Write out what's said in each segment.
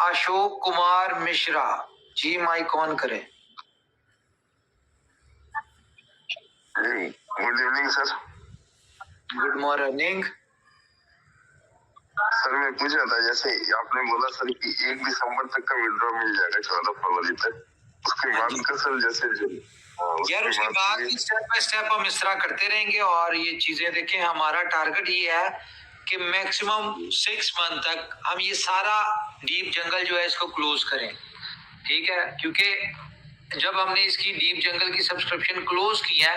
Ashok Kumar Mishra ji, mike on करें। Good evening sir. Good morning sir, मैं पूछ रहा था, जैसे आपने बोला सर कि 1 दिसंबर तक का विड्रॉ मिल जाएगा 14 फरवरी तक, उसके बाद का सर जैसे यार उसके बाद भी स्टेप बाय स्टेप हम इस तरह करते रहेंगे। और ये चीजें देखें, हमारा टारगेट ये है कि मैक्सिमम 6 मंथ तक हम ये सारा डीप जंगल जो है इसको क्लोज करें। ठीक है, क्योंकि जब हमने इसकी डीप जंगल की सब्सक्रिप्शन क्लोज की है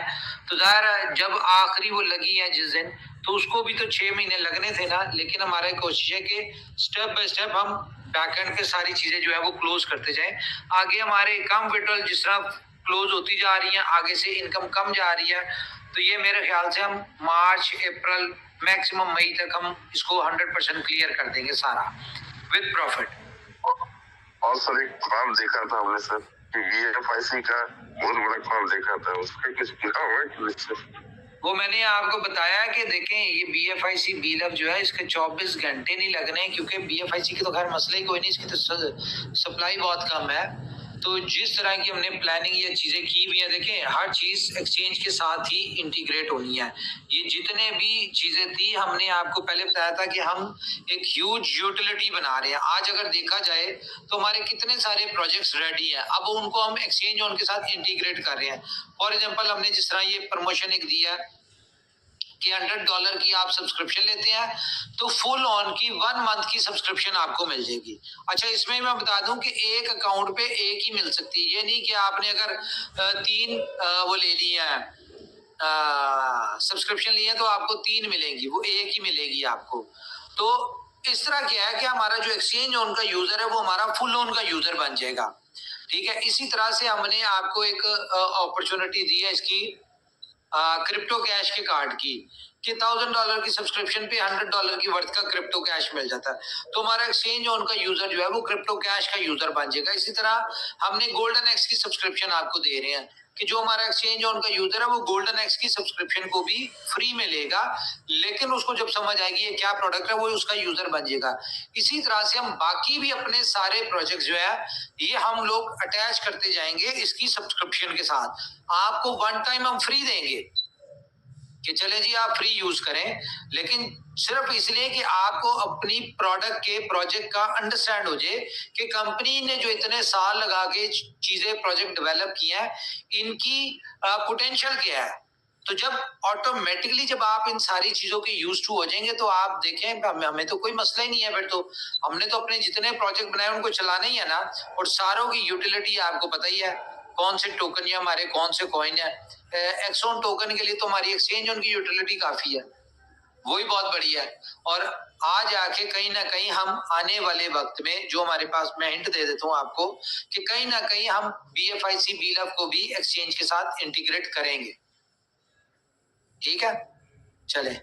तो जाहिर है जब आखिरी वो लगी है जिस दिन, तो उसको भी तो 6 महीने लगने थे ना। लेकिन हमारी कोशिश है कि स्टेप बाय स्टेप हम बैकएंड पे सारी चीजें जो है वो क्लोज करते जाएं। आगे हमारे कम विड्रॉल जिस तरह क्लोज होती जा रही है, आगे से इनकम कम जा रही है, तो ये मेरे ख्याल से हम मार्च अप्रैल मैक्सिमम मई तक हम इसको 100% क्लियर कर देंगे सारा विद प्रॉफिट। और सर एक फॉर्म देखा था हमने सर कि BFIC का बहुत बड़ा फॉर्म देखा था, उसका कुछ लिखा हुआ है सर? वो मैंने आपको बताया कि देखें ये BFIC बीलअप जो है इसके 24 घंटे नहीं लगने, क्योंकि BFIC की तो खैर मसला ही कोई नहीं, इसकी तो सप्लाई बहुत कम है। तो जिस तरह की हमने प्लानिंग ये चीजें की हुई है, देखें हर चीज एक्सचेंज के साथ ही इंटीग्रेट होनी है। ये जितने भी चीजें थी हमने आपको पहले बताया था कि हम एक ह्यूज यूटिलिटी बना रहे हैं। आज अगर देखा जाए तो हमारे कितने सारे प्रोजेक्ट्स रेडी हैं, अब उनको हम एक्सचेंज ऑन के साथ इंटीग्रेट कर रहे हैं। फॉर एग्जाम्पल हमने जिस तरह ये प्रमोशन एक दिया कि $100 की आप सब्सक्रिप्शन लेते हैं तो फुल ऑन की 1 मंथ की सब्सक्रिप्शन आपको मिल जाएगी। अच्छा, इसमें मैं बता दूं कि एक अकाउंट पे एक ही मिल सकती है, ये नहीं कि आपने अगर 3 वो ले लिए हैं सब्सक्रिप्शन लिए तो आपको 3 मिलेंगी, वो एक ही मिलेगी आपको। तो इस तरह क्या है कि हमारा जो एक्सचेंज ऑन का यूजर है वो हमारा फुल ऑन का यूजर बन जाएगा। ठीक है, इसी तरह से हमने आपको एक अपॉर्चुनिटी दी है इसकी क्रिप्टो कैश के कार्ड की, कि $1000 की सब्सक्रिप्शन पे $100 की वर्थ का क्रिप्टो कैश मिल जाता है। तो हमारा एक्सचेंज ऑन का यूजर जो है वो क्रिप्टो कैश का यूजर बन जाएगा। इसी तरह हमने गोल्डन एक्स की सब्सक्रिप्शन आपको दे रहे हैं कि जो हमारा एक्सचेंज ऑन का यूजर है वो गोल्डन एक्स की सब्सक्रिप्शन को भी फ्री में लेगा, लेकिन उसको जब समझ आएगी ये क्या प्रोडक्ट है वो उसका यूजर बन जाएगा। इसी तरह से हम बाकी भी अपने सारे प्रोजेक्ट जो है ये हम लोग अटैच करते जाएंगे इसकी सब्सक्रिप्शन के साथ। आपको 1 टाइम हम फ्री देंगे कि चले जी आप फ्री यूज करें, लेकिन सिर्फ इसलिए कि आपको अपनी प्रोडक्ट के प्रोजेक्ट का अंडरस्टैंड हो जाए कि कंपनी ने जो इतने साल लगा के चीजें प्रोजेक्ट डेवलप किए हैं इनकी पोटेंशियल क्या है। तो जब ऑटोमेटिकली जब आप इन सारी चीजों के यूज टू हो जाएंगे तो आप देखें हमें तो कोई मसला ही नहीं है। फिर तो हमने तो अपने जितने प्रोजेक्ट बनाए उनको चलाना ही है ना, और सारों की यूटिलिटी आपको पता ही है, कौन से टोकन या हमारे कौन से कॉइन है। एक्सॉन टोकन के लिए तो हमारी एक्सचेंज उनकी यूटिलिटी काफी है, वही बहुत बढ़िया है। और आज आके कहीं ना कहीं हम आने वाले वक्त में जो हमारे पास, मैं हिंट दे देता हूँ आपको कि कहीं ना कहीं हम BFIC बीलअप को भी एक्सचेंज के साथ इंटीग्रेट करेंगे। ठीक है, चले।